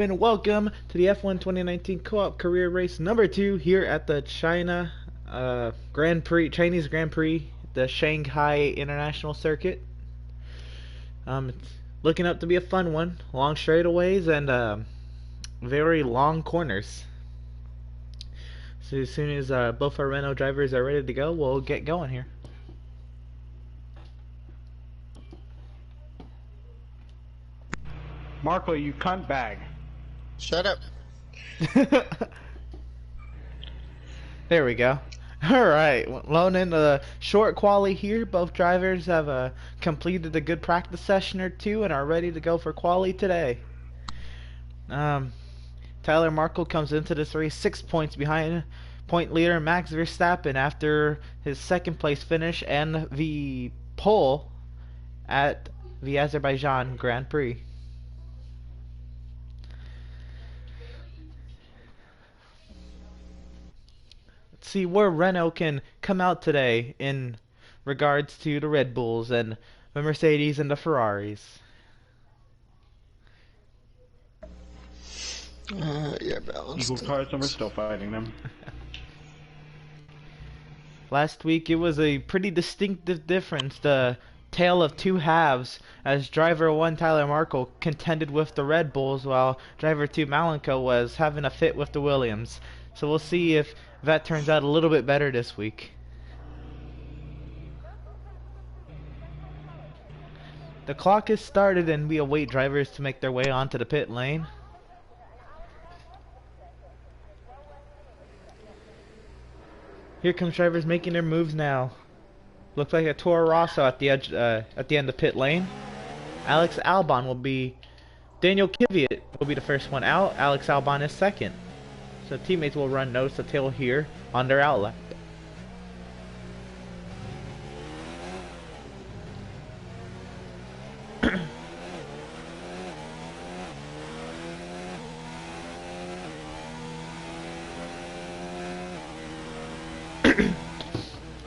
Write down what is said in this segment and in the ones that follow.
And welcome to the F1 2019 Co-op Career Race number 2 here at the China Grand Prix, Chinese Grand Prix, the Shanghai International Circuit. It's looking up to be a fun one. Long straightaways and very long corners. So as soon as both our Renault drivers are ready to go, we'll get going here. Marco, you cunt bag. Shut up. There we go. Alright, loan into the short quali here. Both drivers have completed a good practice session or two and are ready to go for quali today. Tyler Markle comes into this race 6 points behind point leader Max Verstappen after his second place finish and the pole at the Azerbaijan Grand Prix. See where Renault can come out today in regards to the Red Bulls and the Mercedes and the Ferraris. Yeah, balanced. Eagle cars, and we're still fighting them. Last week it was a pretty distinctive difference, the tale of two halves, as driver 1 Tyler Markle contended with the Red Bulls while driver 2 Malenko was having a fit with the Williams. So we'll see if that turns out a little bit better this week. The clock is started and we await drivers to make their way onto the pit lane. Here comes drivers making their moves now. Looks like a Toro Rosso at the edge, at the end of pit lane. Alex Albon will be, Daniel Kvyat will be the first one out. Alex Albon is second. So teammates will run nose to tail here on their outlap.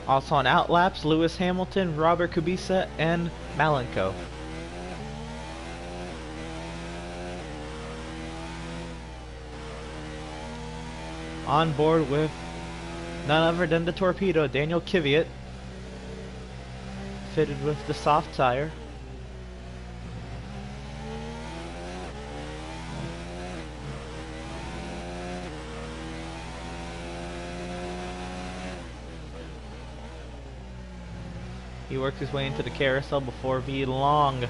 Also on outlaps, Lewis Hamilton, Robert Kubica, and Malenko. On board with none other than the torpedo, Daniel Kvyat, fitted with the soft tire. He works his way into the carousel before the long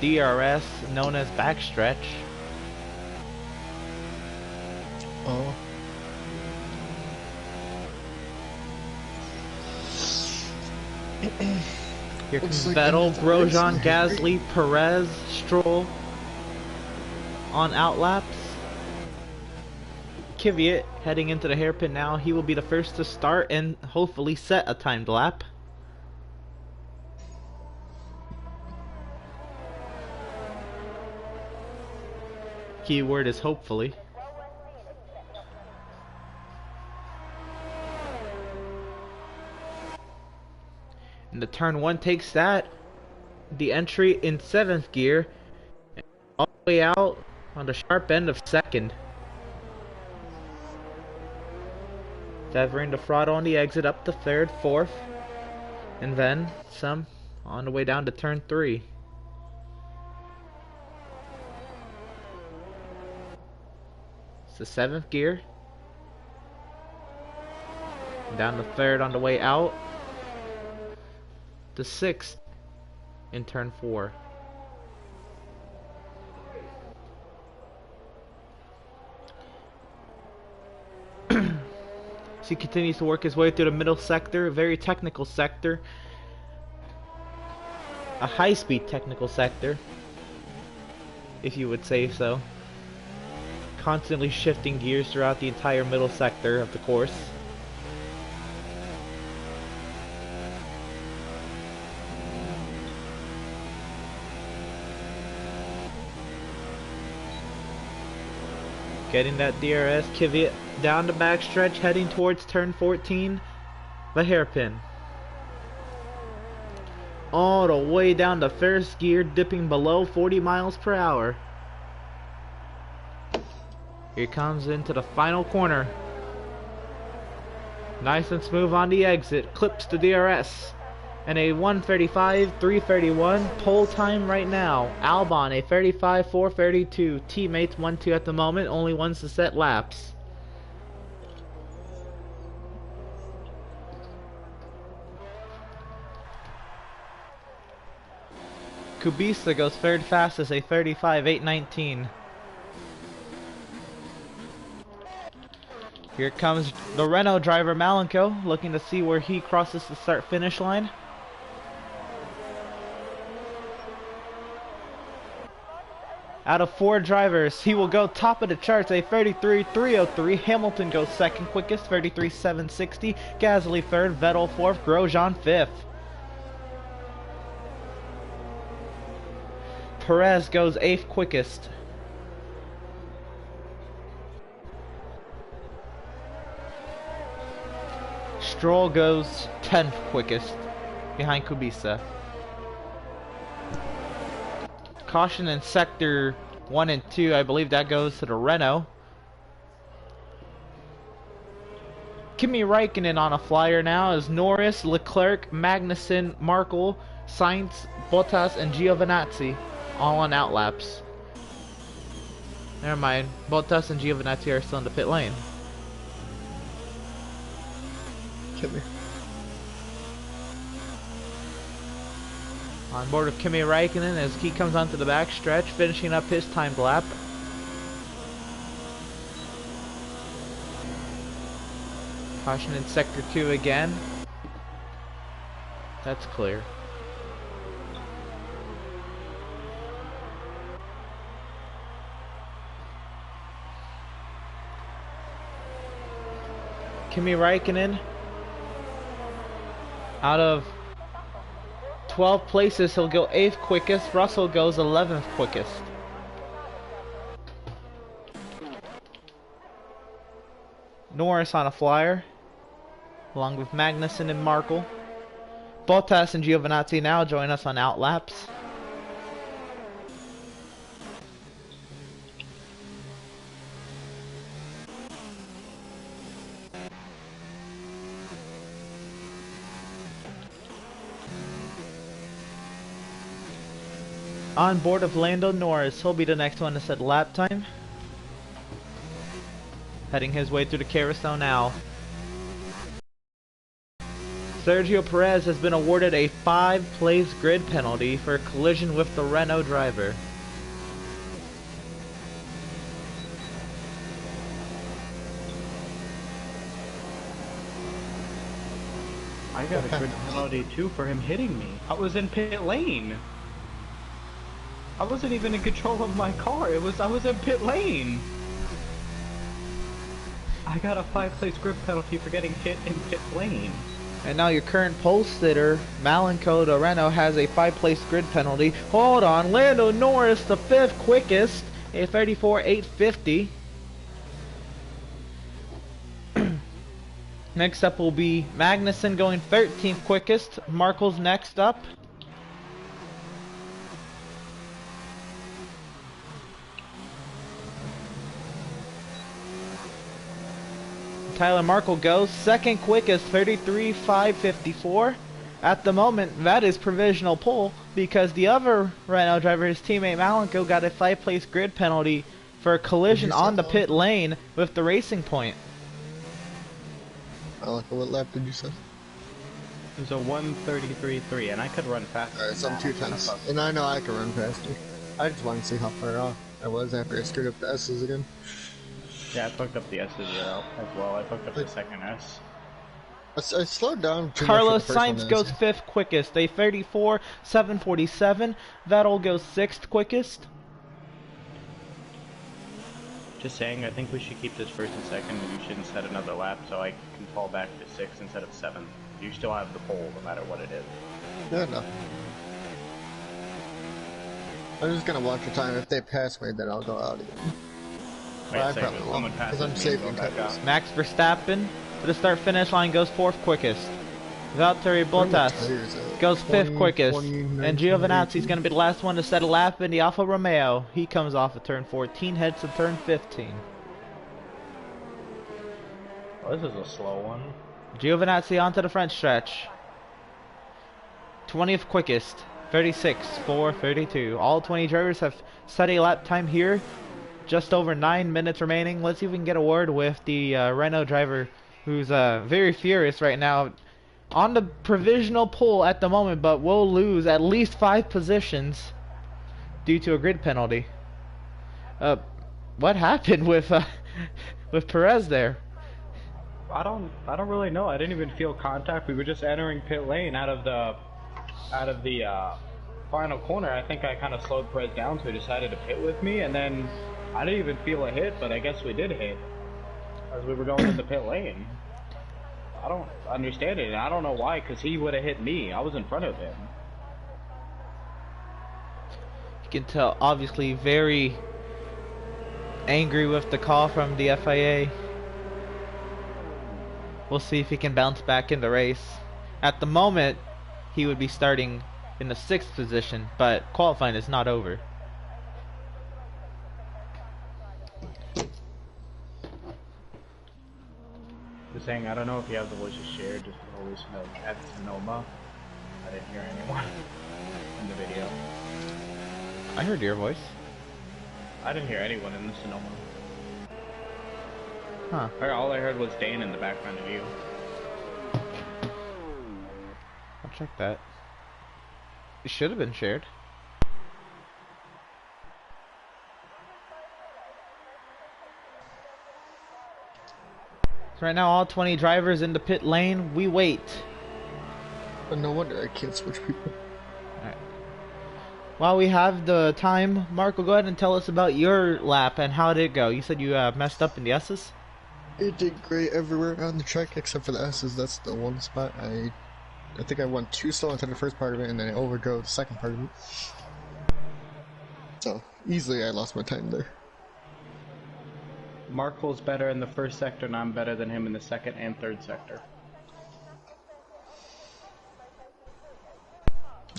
DRS known as backstretch. Oh. Here comes Like Vettel, Grosjean, Gasly, Perez, Stroll on outlaps. Kvyat heading into the hairpin now. He will be the first to start and hopefully set a timed lap. Keyword is hopefully. And the turn 1 takes that. The entry in 7th gear. All the way out on the sharp end of 2nd. Severing the throttle on the exit up to 3rd, 4th. And then some on the way down to turn 3. It's the 7th gear. Down to 3rd on the way out. The 6th in turn 4. So he continues to work his way through the middle sector, a very technical sector. A high-speed technical sector, if you would say so. Constantly shifting gears throughout the entire middle sector of the course. Getting that DRS, Kvyat down the backstretch, heading towards turn 14, the hairpin. All the way down to first gear, dipping below 40 miles per hour. Here comes into the final corner. Nice and smooth on the exit. Clips the DRS. And a 1:35.331 pole time right now. Albon a 35.432. Teammates 1-2 at the moment. Only ones to set laps. Kubica goes third fastest, a 35.819. Here comes the Renault driver Malenko, looking to see where he crosses the start-finish line. Out of 4 drivers, he will go top of the charts, a 33.303. Hamilton goes second quickest, 33.760. Gasly third, Vettel fourth, Grosjean fifth. Perez goes 8th quickest. Stroll goes 10th quickest, behind Kubica. Caution in sector 1 and 2, I believe that goes to the Renault. Kimi Räikkönen on a flyer now as Norris, Leclerc, Magnussen, Markel, Sainz, Bottas, and Giovinazzi all on outlaps. Never mind, Bottas and Giovinazzi are still in the pit lane. Kimi. On board of Kimi Räikkönen as he comes onto the back stretch, finishing up his timed lap. Caution in sector 2 again. That's clear. Kimi Räikkönen, out of 12 places, he'll go 8th quickest. Russell goes 11th quickest. Norris on a flyer, along with Magnussen and Markel. Bottas and Giovinazzi now join us on outlaps. On board of Lando Norris, he'll be the next one to set lap time. Heading his way through the carousel now. Sergio Perez has been awarded a 5-place grid penalty for a collision with the Renault driver. I got a grid penalty too for him hitting me. I was in pit lane. I wasn't even in control of my car. I was in pit lane. I got a 5-place grid penalty for getting hit in pit lane. And now your current pole sitter, Malenko de Renault, has a 5-place grid penalty. Hold on, Lando Norris, the 5th quickest, a 34.850. Next up will be Magnussen going 13th quickest. Markel's next up. Tyler Markel goes second quickest, 33.554. At the moment, that is provisional pole because the other Renault driver, his teammate Malenko, got a 5-place grid penalty for a collision on the pit lane with the Racing Point. Malenko, what lap did you say? It was a 1:33.3, and I could run faster. Alright, so I'm 2 tenths. And I know I can run faster. I just want to see how far off I was after I screwed up the S's again. Yeah, I fucked up the S's as well. I fucked up the second S. I slowed down too Carlos much for the Sainz first goes one, 5th quickest, a 34.747. Vettel goes 6th quickest. Just saying, I think we should keep this first and second, and you shouldn't set another lap so I can fall back to 6th instead of 7th. You still have the pole, no matter what it is. Yeah, no. I'm just gonna watch the time. If they pass me, then I'll go out again. Wait I a second, probably someone won't, passes because I'm me, saving go back tires. out. Max Verstappen to the start-finish line goes 4th quickest. Valtteri Bottas goes 5th quickest. And Giovinazzi's going to be the last one to set a lap in the Alfa Romeo. He comes off of turn 14, heads to turn 15. Oh, this is a slow one. Giovinazzi onto the front stretch. 20th quickest. 36.432. All 20 drivers have set a lap time here. Just over 9 minutes remaining. Let's see if we can get a word with the Renault driver, who's very furious right now. On the provisional pole at the moment, but will lose at least 5 positions due to a grid penalty. What happened with with Perez there? I don't really know. I didn't even feel contact. We were just entering pit lane out of the final corner. I think I kind of slowed Perez down, so he decided to pit with me, and then I didn't even feel a hit, but I guess we did hit as we were going in the pit lane. I don't understand it, and I don't know why, because he would have hit me. I was in front of him. You can tell, obviously, very angry with the call from the FIA. We'll see if he can bounce back in the race. At the moment, he would be starting in the 6th position, but qualifying is not over. Just saying, I don't know if you have the voices shared, just always know at Sonoma. I didn't hear anyone in the video. I heard your voice. I didn't hear anyone in the Sonoma. Huh. All I heard was Dan in the background of you. I'll check that. It should have been shared. So right now, all 20 drivers in the pit lane. We wait. But no wonder I can't switch people. Alright. While we have the time, Marco, go ahead and tell us about your lap and how did it go. You said you messed up in the S's? It did great everywhere on the track except for the S's. That's the one spot I think I went too slow into the first part of it, and then I overdrove the second part of it. So easily I lost my time there. Marco's better in the first sector, and I'm better than him in the second and third sector.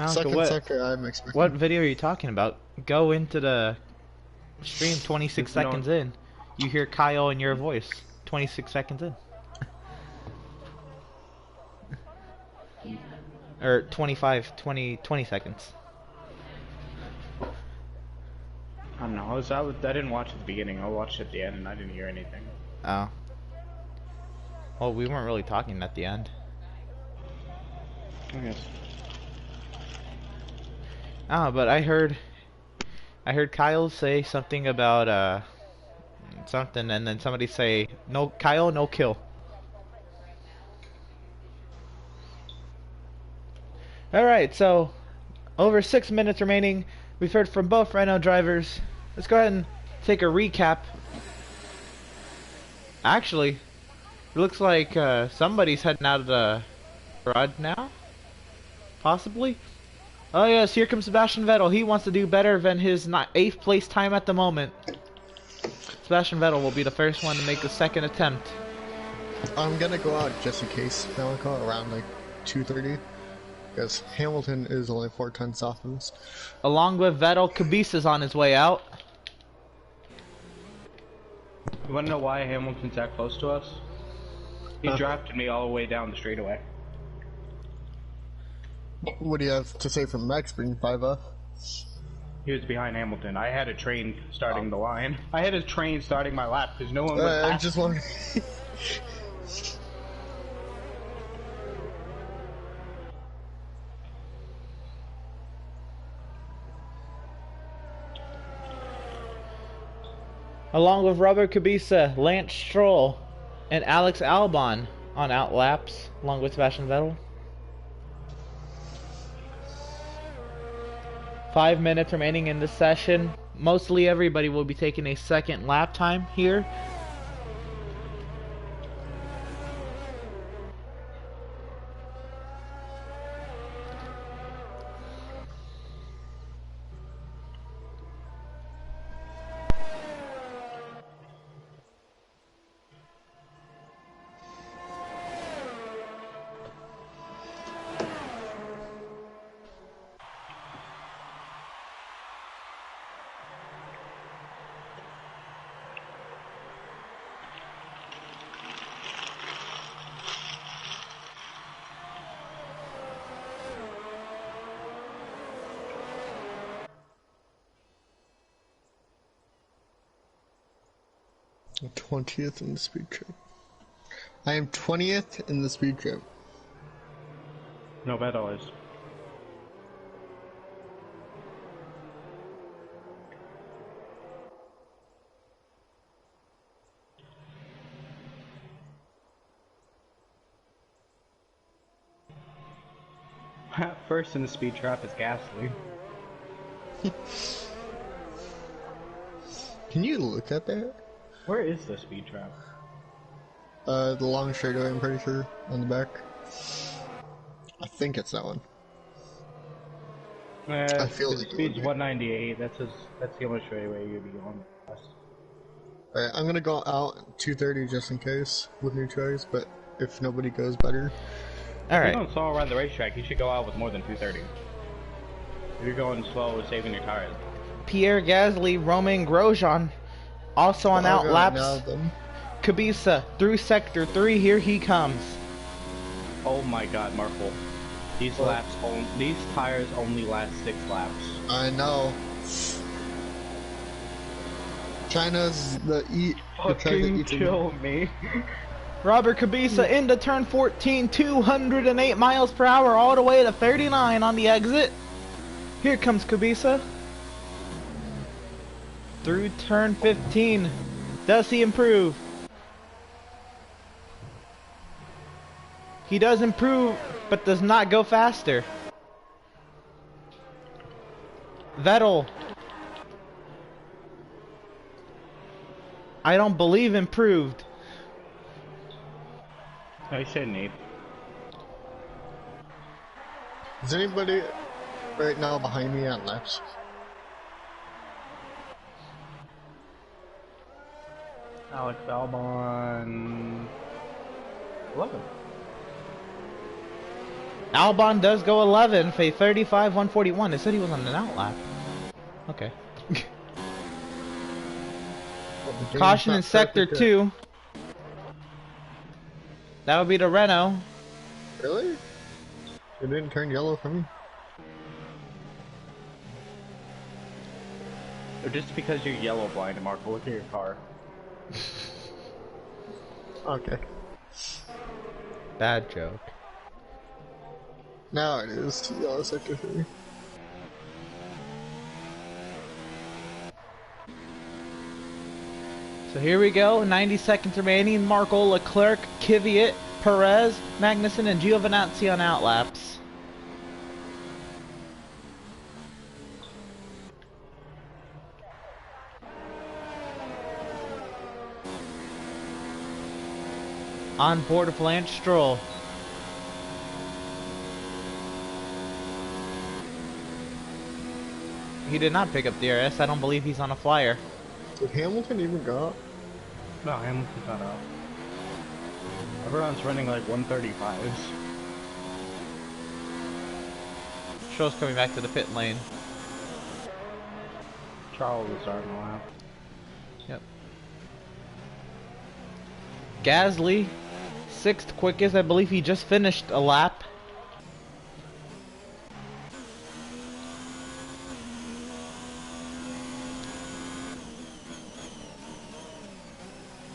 Second sector, I'm expecting. What video are you talking about? Go into the stream 26 seconds in. You hear Kyle in your voice. 26 seconds in. Or 25, 20 seconds. I don't know. I didn't watch at the beginning. I watched at the end, and I didn't hear anything. Oh. Well, we weren't really talking at the end. I guess. Ah, but I heard Kyle say something about something, and then somebody say, "No, Kyle, no kill." All right, so over 6 minutes remaining. We've heard from both Renault drivers. Let's go ahead and take a recap. Actually, it looks like somebody's heading out of the garage now. Possibly. Oh yes, here comes Sebastian Vettel. He wants to do better than his 8th place time at the moment. Sebastian Vettel will be the first one to make a second attempt. I'm gonna go out just in case. I'll go around like 2:30. Because Hamilton is only 4 tenths off of us. Along with Vettel, Kubica's on his way out. You wanna know why Hamilton's that close to us? He drafted me all the way down the straightaway. What do you have to say from Max being 5 off? He was behind Hamilton. I had a train starting the line. I had a train starting my lap because no one was I just want. Along with Robert Kubica, Lance Stroll, and Alex Albon on out laps, along with Sebastian Vettel. 5 minutes remaining in this session. Mostly everybody will be taking a second lap time here. 20th in the speed trip. I am 20th in the speed trip. No bad always. First in the speed trap is Ghastly. Can you look at that? Where is the speed trap? The long straightaway, I'm pretty sure, on the back. I think it's that one. I feel the like it speed's would be. 198. That's the only straightaway you'd be on. Alright, I'm gonna go out 230 just in case with new tires, but if nobody goes better. If Alright. you don't slow around the racetrack, you should go out with more than 230. If you're going slow, saving your tires. Pierre Gasly, Romain Grosjean, also on out laps. Kubica through sector 3. Here he comes. Oh my God, Markle. These these tires only last 6 laps. I know. China's the Fucking kill me. Robert Kubica into turn 14, 208 miles per hour all the way to 39 on the exit. Here comes Kubica. Through turn 15. Does he improve? He does improve, but does not go faster. Vettel. I don't believe improved. I shouldn't eat. Is anybody right now behind me on laps? Alex Albon 11. Albon does go 11 for a 35-141. It said he was on an outlap. Okay. Caution in sector 2. That would be the Renault. Really? It didn't turn yellow for me. Or just because you're yellow blind, Marco, look at your car. Okay. Bad joke. Now it is yellow sector 3. So here we go, 90 seconds remaining. Marco, Leclerc, Kvyat, Perez, Magnussen, and Giovinazzi on outlaps. On board of Lance Stroll. He did not pick up DRS. I don't believe he's on a flyer. Did Hamilton even go up? No, Hamilton's not out. Everyone's running like 135s. Stroll's coming back to the pit lane. Charles is starting to lap. Yep. Gasly, 6th quickest. I believe he just finished a lap.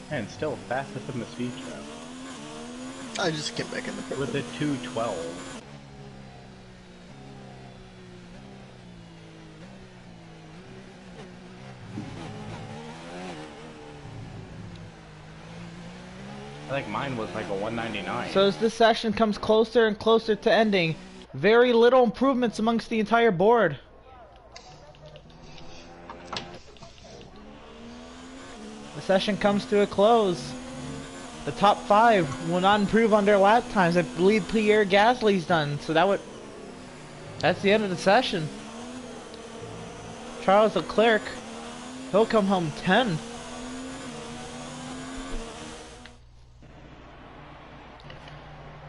And still fastest in the speed trap. I just get back in the pit. With a 212. I think mine was like a 199. So as this session comes closer and closer to ending, very little improvements amongst the entire board. The session comes to a close. The top 5 will not improve on their lap times. I believe Pierre Gasly's done, so that's the end of the session. Charles Leclerc, he'll come home 10.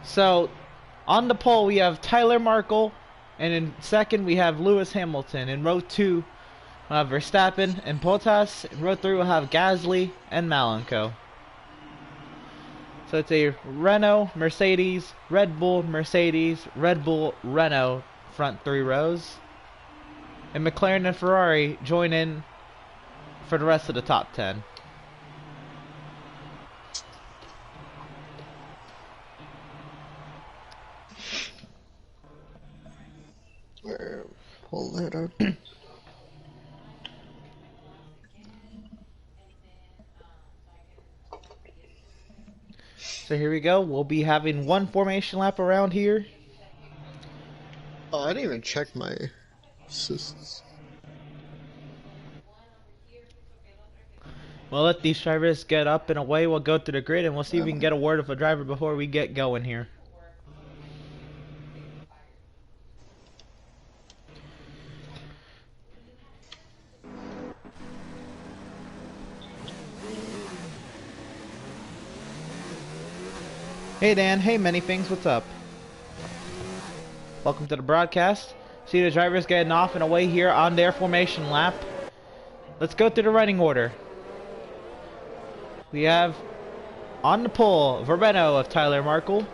So, on the pole we have Tyler Markle, and in second we have Lewis Hamilton. In row 2, we'll have Verstappen and Bottas. In row 3, we'll have Gasly and Malenko. So it's a Renault, Mercedes, Red Bull, Mercedes, Red Bull, Renault front 3 rows. And McLaren and Ferrari join in for the rest of the top 10. Pull that up. So here we go. We'll be having one formation lap around here. Oh, I didn't even check my assists. We'll let these drivers get up and away. We'll go through the grid and we'll see if we can get a word of a driver before we get going here. Hey Dan, hey Many Things, what's up? Welcome to the broadcast. See the drivers getting off and away here on their formation lap. Let's go through the running order. We have on the pole, Verbeno of Tyler Markle,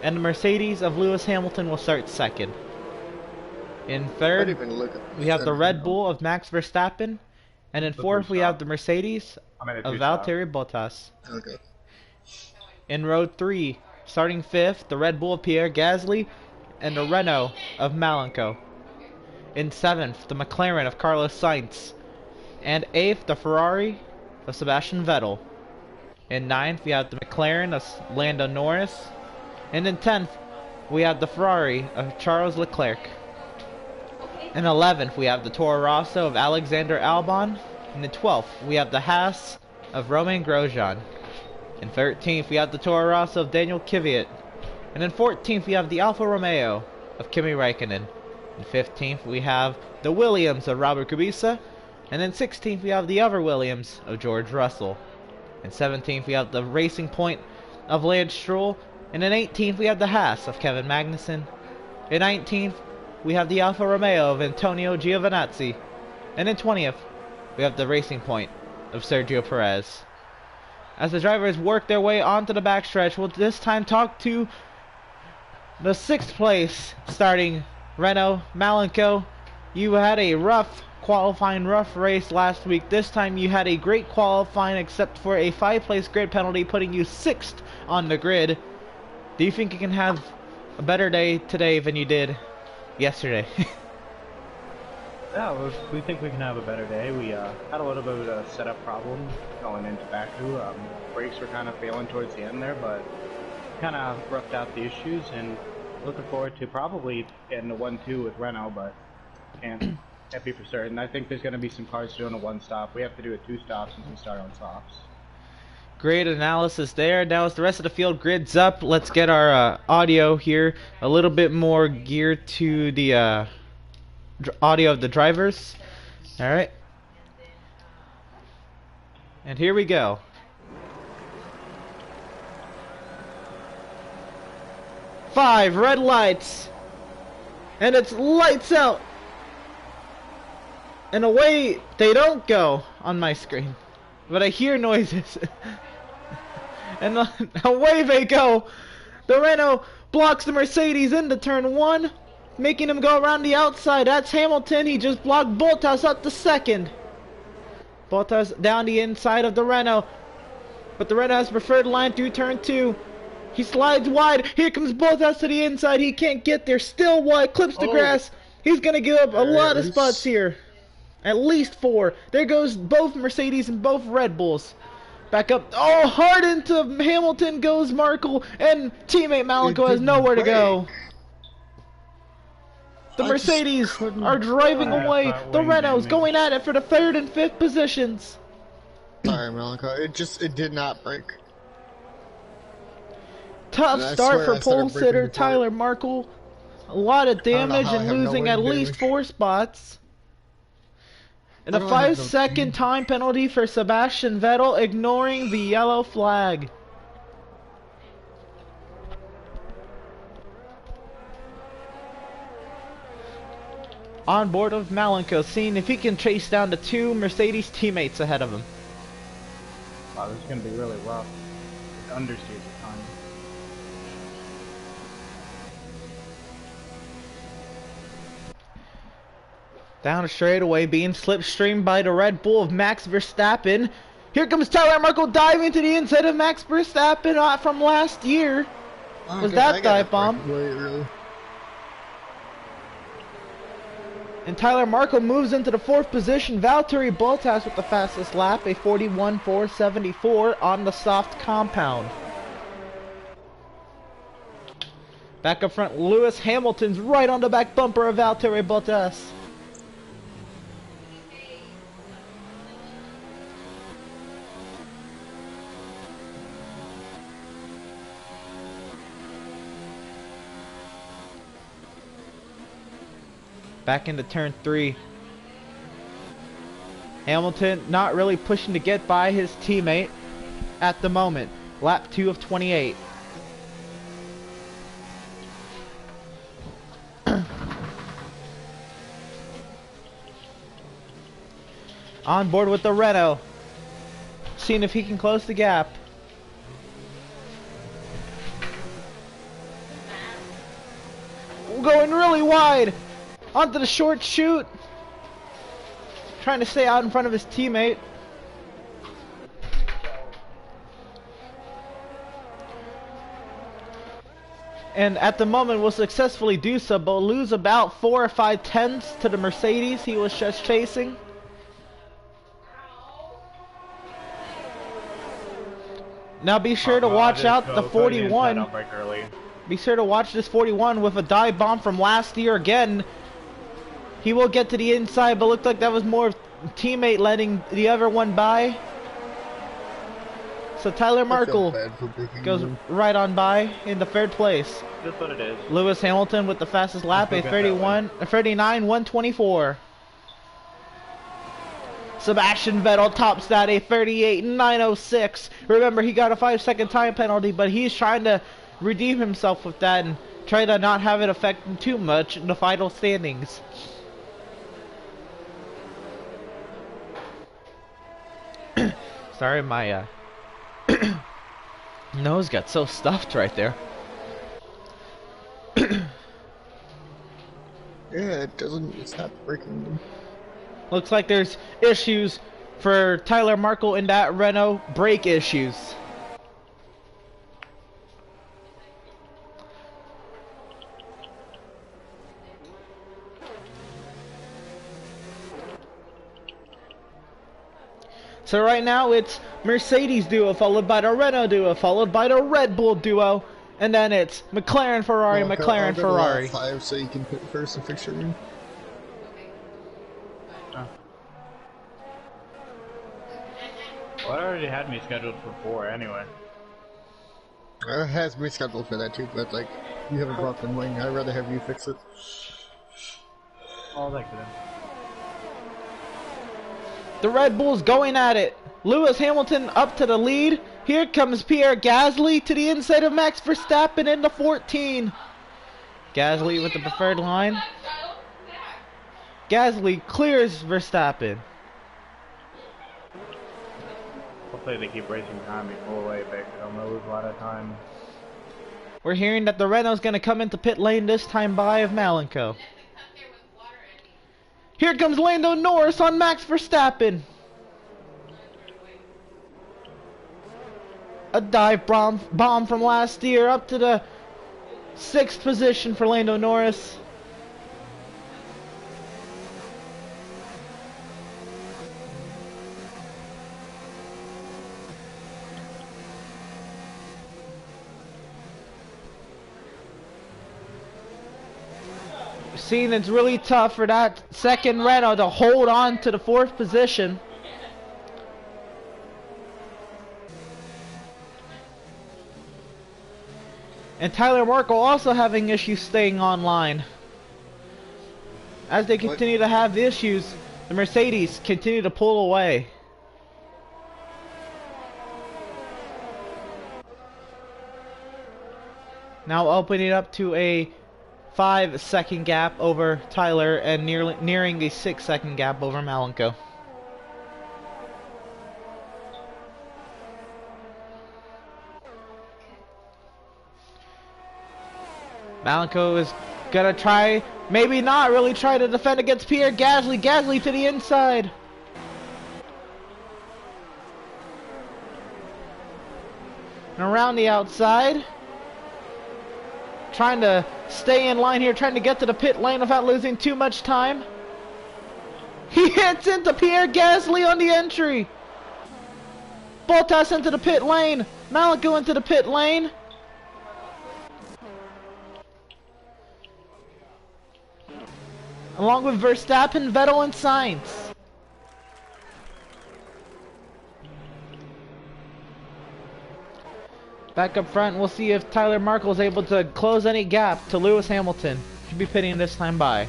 and the Mercedes of Lewis Hamilton will start second. In third, we have the Red Bull of Max Verstappen, and in fourth we have the Mercedes of Valtteri Bottas. Okay. In row 3, starting 5th, the Red Bull of Pierre Gasly and the Renault of Malenko. In 7th, the McLaren of Carlos Sainz. And 8th, the Ferrari of Sebastian Vettel. In 9th, we have the McLaren of Lando Norris. And in 10th, we have the Ferrari of Charles Leclerc. In 11th, we have the Toro Rosso of Alexander Albon. And in 12th, we have the Haas of Romain Grosjean. In 13th, we have the Toro Rosso of Daniel Kvyat. And in 14th, we have the Alfa Romeo of Kimi Räikkönen. In 15th, we have the Williams of Robert Kubica. And in 16th, we have the other Williams of George Russell. In 17th, we have the Racing Point of Lance Stroll. And in 18th, we have the Haas of Kevin Magnussen. In 19th, we have the Alfa Romeo of Antonio Giovinazzi. And in 20th, we have the Racing Point of Sergio Perez. As the drivers work their way onto the backstretch, we'll this time talk to the 6th place starting Renault Malenko. You had a rough race last week. This time you had a great qualifying except for a 5-place grid penalty putting you 6th on the grid. Do you think you can have a better day today than you did yesterday? Yeah, we think we can have a better day. We had a little bit of a setup problem going into Baku. Brakes were kind of failing towards the end there, but kind of roughed out the issues, and looking forward to probably getting a 1-2 with Renault, but can't be for certain. I think there's going to be some cars doing a 1-stop. We have to do a 2-stop since we start on softs. Great analysis there. Now as the rest of the field grids up, let's get our audio here a little bit more geared to the audio of the drivers. Alright. And here we go. 5 red lights. And it's lights out. And away they don't go on my screen. But I hear noises. And away they go. The Renault blocks the Mercedes into turn 1. Making him go around the outside. That's Hamilton. He just blocked Bottas up to 2nd. Bottas down the inside of the Renault. But the Renault has preferred line through turn 2. He slides wide. Here comes Bottas to the inside. He can't get there. Still wide. Clips the grass. He's going to give up a lot of spots here. At least 4. There goes both Mercedes and both Red Bulls. Back up. Oh, hard into Hamilton goes Markle. And teammate Malenko has nowhere to go. The Mercedes are driving away. The Renault's going at it for the 3rd and 5th positions. Sorry, Malenko. It did not break. Tough start for pole sitter Tyler Markle. A lot of damage and losing at least 4 spots. And a 5-second time penalty for Sebastian Vettel, ignoring the yellow flag. On board of Malenko, seeing if he can chase down the 2 Mercedes teammates ahead of him. Wow, this is going to be really rough. It understeers a ton. Down a straightaway, being slipstreamed by the Red Bull of Max Verstappen. Here comes Tyler Markle diving to the inside of Max Verstappen from last year. Was that dive bomb? And Tyler Markle moves into the 4th position. Valtteri Bottas with the fastest lap, a 41.474 on the soft compound. Back up front, Lewis Hamilton's right on the back bumper of Valtteri Bottas. Back into turn 3. Hamilton not really pushing to get by his teammate at the moment. Lap 2 of 28. On board with the Renault. Seeing if he can close the gap. Going really wide. Onto the short chute. Trying to stay out in front of his teammate. And at the moment will successfully do so, but will lose about 4 or 5 tenths to the Mercedes he was just chasing. Now be sure to watch out the 41. Be sure to watch this 41 with a dive bomb from last year again. He will get to the inside, but looked like that was more teammate letting the other one by. So Tyler Markle goes right on by in the 3rd place. That's what it is. Lewis Hamilton with the fastest lap, a 39.124. Sebastian Vettel tops that, a 38.906. Remember, he got a 5-second time penalty, but he's trying to redeem himself with that and try to not have it affect him too much in the final standings. Sorry, my nose got so stuffed right there. Yeah, it's not breaking. Looks like there's issues for Tyler Markle in that Renault, brake issues. So right now it's Mercedes duo, followed by the Renault duo, followed by the Red Bull duo, and then it's McLaren Ferrari, Well, McLaren Ferrari. 5 so you can put first and fix your room. Well, I already had me scheduled for 4 anyway. It has me scheduled for that too, but like, you have a broken wing. I'd rather have you fix it. All that could. The Red Bull's going at it. Lewis Hamilton up to the lead. Here comes Pierre Gasly to the inside of Max Verstappen in the 14. Gasly with the preferred line. Gasly clears Verstappen. Hopefully they keep racing behind me full away back. I'm gonna lose a lot of time. We're hearing that the Renault's going to come into pit lane this time by of Malenko. Here comes Lando Norris on Max Verstappen. A dive bomb from last year up to the 6th position for Lando Norris. Seeing it's really tough for that second Renault to hold on to the 4th position. And Tyler Markle also having issues staying online. As they continue to have the issues, the Mercedes continue to pull away. Now opening up to a 5-second gap over Tyler and nearing the 6-second gap over Malenko. Malenko is gonna try, maybe not really try to defend against Pierre Gasly. Gasly to the inside. And around the outside. Trying to stay in line here, trying to get to the pit lane without losing too much time. He hits into Pierre Gasly on the entry. Bottas into the pit lane. Malico into the pit lane. Along with Verstappen, Vettel, and Sainz. Back up front, we'll see if Tyler Markle is able to close any gap to Lewis Hamilton. Should be pitting this time by.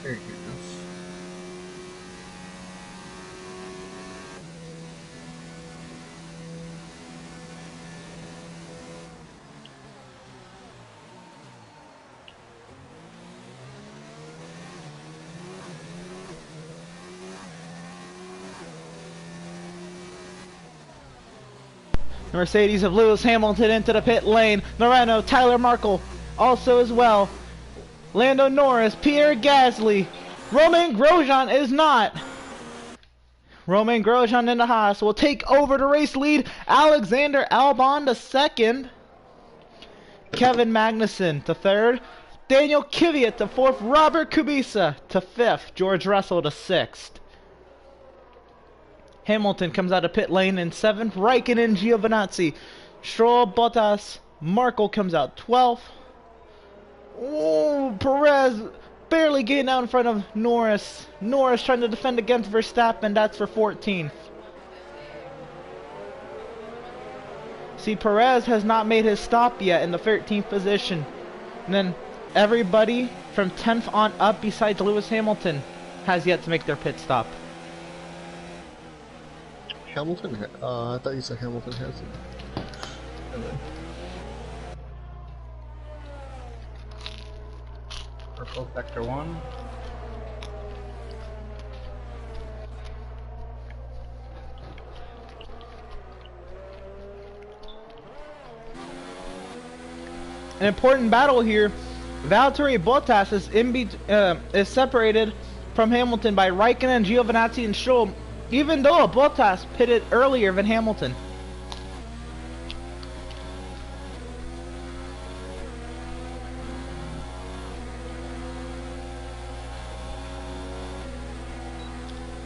There you go. Mercedes of Lewis Hamilton into the pit lane. Moreno, Tyler Markle also as well. Lando Norris, Pierre Gasly. Romain Grosjean is not. Romain Grosjean in the Haas will take over the race lead. Alexander Albon to second. Kevin Magnussen to third. Daniel Kvyat to fourth. Robert Kubica to fifth. George Russell to sixth. Hamilton comes out of pit lane in 7th. Raikkonen, Giovinazzi, Stroll, Bottas, Markle comes out 12th. Oh, Perez barely getting out in front of Norris. Norris trying to defend against Verstappen. That's for 14th. See, Perez has not made his stop yet in the 13th position. And then everybody from 10th on up besides Lewis Hamilton has yet to make their pit stop. Hamilton? I thought you said Hamilton has it. Purple sector 1. An important battle here. Valtteri Bottas is separated from Hamilton by Raikkonen, Giovinazzi, and Stroll, even though Bottas pitted earlier than Hamilton.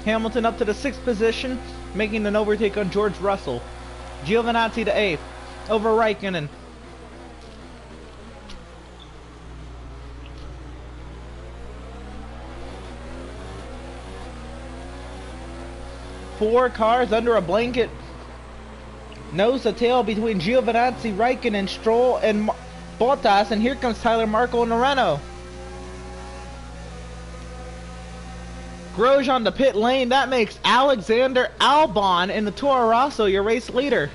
Hamilton up to the 6th position, making an overtake on George Russell. Giovinazzi to 8th, over Raikkonen. Four cars under a blanket, nose to tail between Giovinazzi, Raikkonen, Stroll, and Bottas, and here comes Tyler Markle in the Renault. Grosjean to pit lane, that makes Alexander Albon in the Toro Rosso your race leader.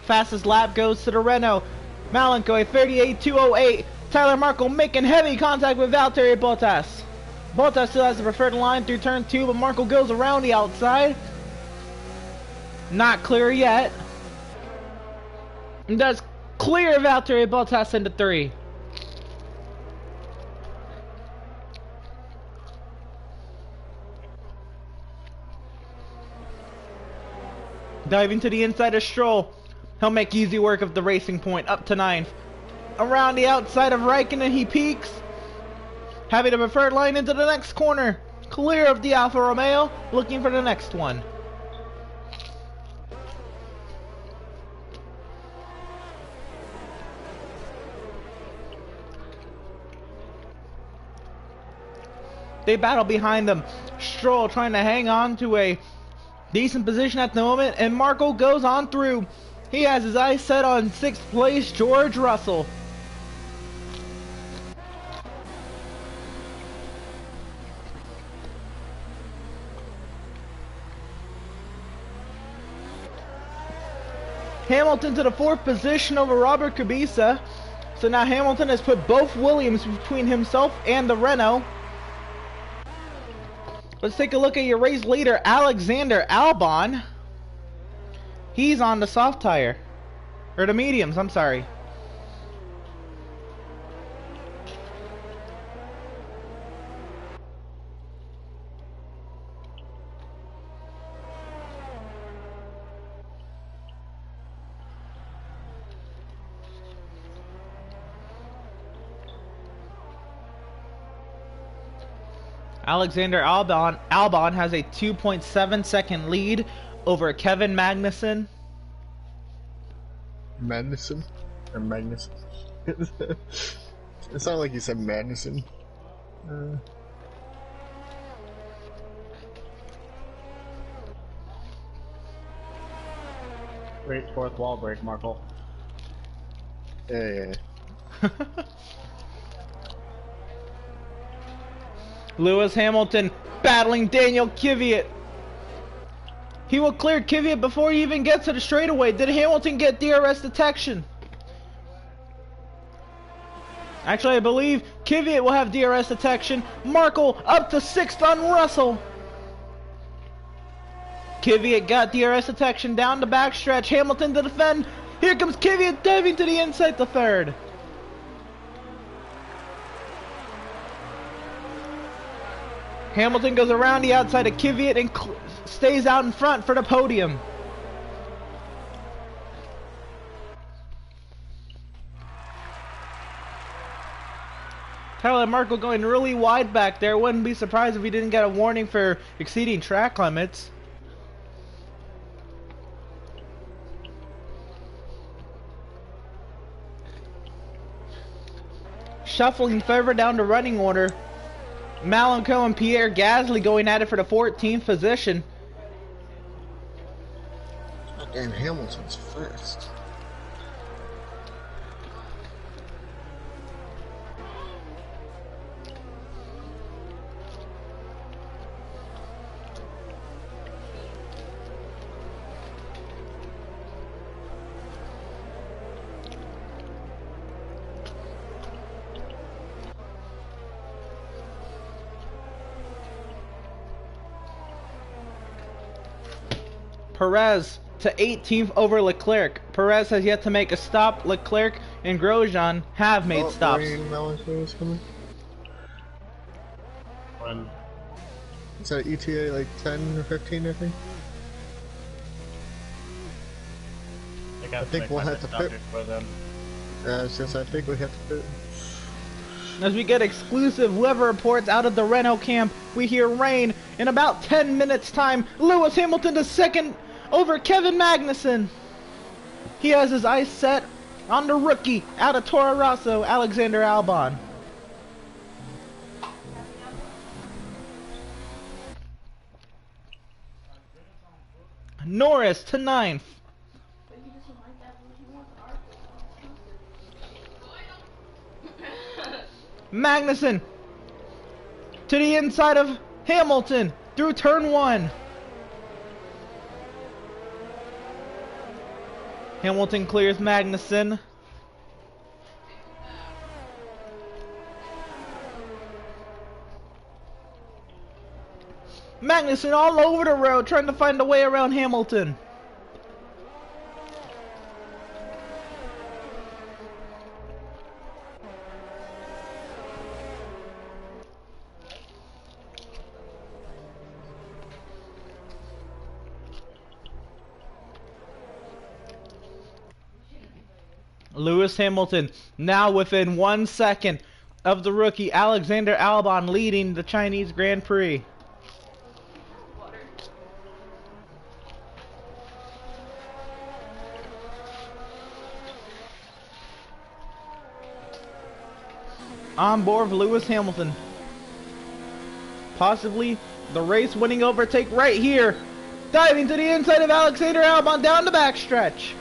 Fastest lap goes to the Renault. Malenko a 38.208. Tyler Markle making heavy contact with Valtteri Bottas. Bottas still has the preferred line through turn 2, but Markle goes around the outside. Not clear yet. And does clear Valtteri Bottas into 3. Diving to the inside of Stroll. He'll make easy work of the racing point up to 9th. Around the outside of Raikkonen, he peaks. Having the preferred line into the next corner. Clear of the Alfa Romeo, looking for the next one. They battle behind them. Stroll trying to hang on to a decent position at the moment, and Markle goes on through. He has his eyes set on 6th place, George Russell. Hamilton to the 4th position over Robert Kubica. So now Hamilton has put both Williams between himself and the Renault. Let's take a look at your race leader, Alexander Albon. He's on the soft tire. Or the mediums, I'm sorry. Alexander Albon has a 2.7 second lead over Kevin Magnussen. Magnussen? Or Magnussen? It sounded like you said Magnussen. Great fourth wall break, Markle. Yeah. Lewis Hamilton battling Daniel Kvyat. He will clear Kvyat before he even gets to the straightaway. Did Hamilton get DRS detection? Actually, I believe Kvyat will have DRS detection. Markle up to 6th on Russell. Kvyat got DRS detection down the backstretch. Hamilton to defend. Here comes Kvyat diving to the inside to 3rd. Hamilton goes around the outside of Kvyat and stays out in front for the podium. Tyler Markle going really wide back there. Wouldn't be surprised if he didn't get a warning for exceeding track limits. Shuffling further down the running order. Malenko and Pierre Gasly going at it for the 14th position. Damn, Hamilton's first. Perez to 18th over Leclerc. Perez has yet to make a stop. Leclerc and Grosjean have made stops. When Is that ETA like 10 or 15, I think? I think we'll have to pit. For them. Since I think we have to pit. As we get exclusive weather reports out of the Renault camp, we hear rain in about 10 minutes time. Lewis Hamilton to 2nd over Kevin Magnussen. He has his eyes set on the rookie out of Toro Rosso, Alexander Albon. Norris to 9th. Magnussen to the inside of Hamilton through turn 1. Hamilton clears Magnussen. Magnussen all over the road trying to find a way around Hamilton. Lewis Hamilton now within 1 second of the rookie Alexander Albon leading the Chinese Grand Prix. On board for Lewis Hamilton. Possibly the race winning overtake right here. Diving to the inside of Alexander Albon down the backstretch.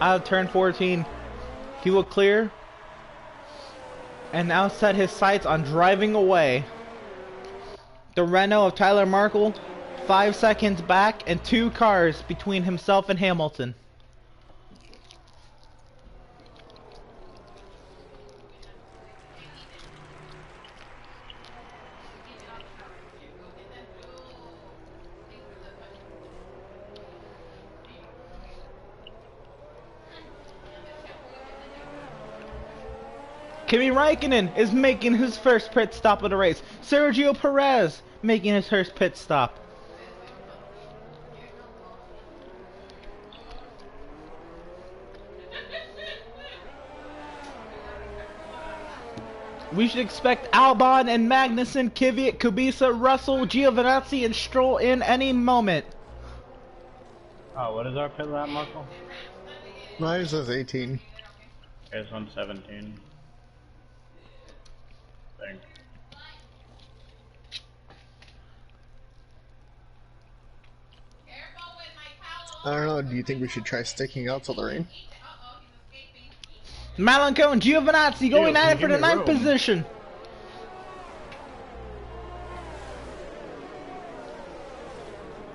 Out of turn 14, he will clear and now set his sights on driving away. The Renault of Tyler Markle, 5 seconds back and 2 cars between himself and Hamilton. Kimi Räikkönen is making his first pit stop of the race. Sergio Perez making his first pit stop. We should expect Albon and Magnussen, Kvyat, Kubica, Russell, Giovinazzi, and Stroll in any moment. Oh, what is our pit lap, Marco? Mine says 18. It's on 17. Think. I don't know, do you think we should try sticking out till the rain? Malenko and Giovinazzi going at it for the 9th position.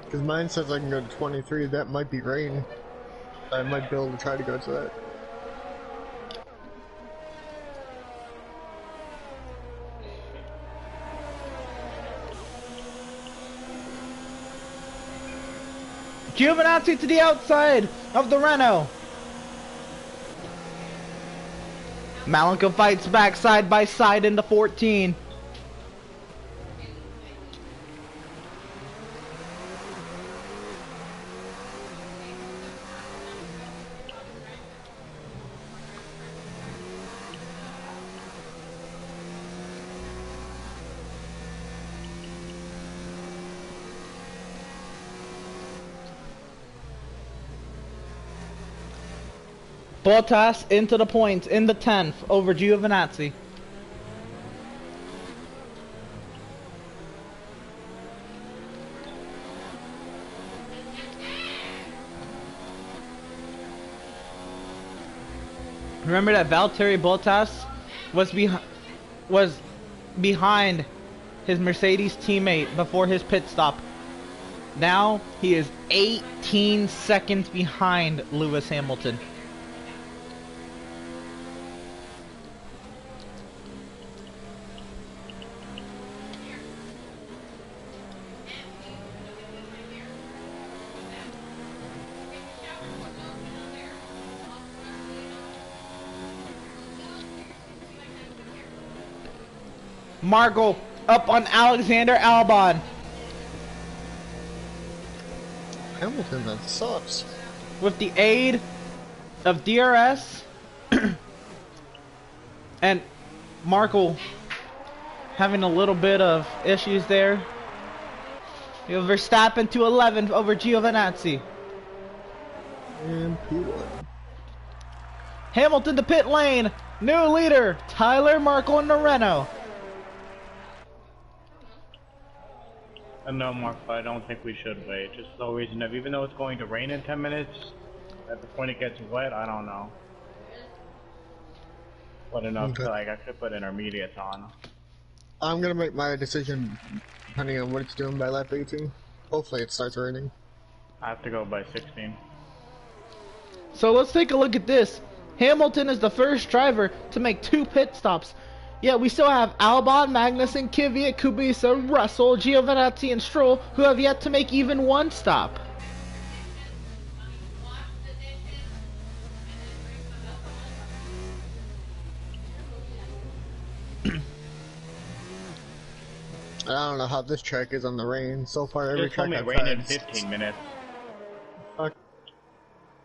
Because mine says I can go to 23, that might be rain. I might be able to try to go to that. Giovinazzi to the outside of the Renault. Malenko fights back side by side into 14. Bottas into the points in the 10th over Giovinazzi. Remember that Valtteri Bottas was behind his Mercedes teammate before his pit stop. Now he is 18 seconds behind Lewis Hamilton. Margot up on Alexander Albon. Hamilton, that sucks. With the aid of DRS and Markle having a little bit of issues there. Verstappen to 11 over Giovinazzi. And P1. Hamilton to pit lane. New leader, Tyler Markle in the Renault. No, Mark, I don't think we should wait. Just the reason of, even though it's going to rain in 10 minutes, at the point it gets wet, I don't know. But enough to, like, I could put intermediates on. I'm gonna make my decision depending on what it's doing by lap 18. Hopefully it starts raining. I have to go by 16. So let's take a look at this. Hamilton is the first driver to make 2 pit stops. Yeah, we still have Albon, Magnussen, Kvyat, Kubica, Russell, Giovinazzi, and Stroll, who have yet to make even 1 stop. I don't know how this track is on the rain. So far, every Just told track me I've rain in had, 15 minutes. fuck.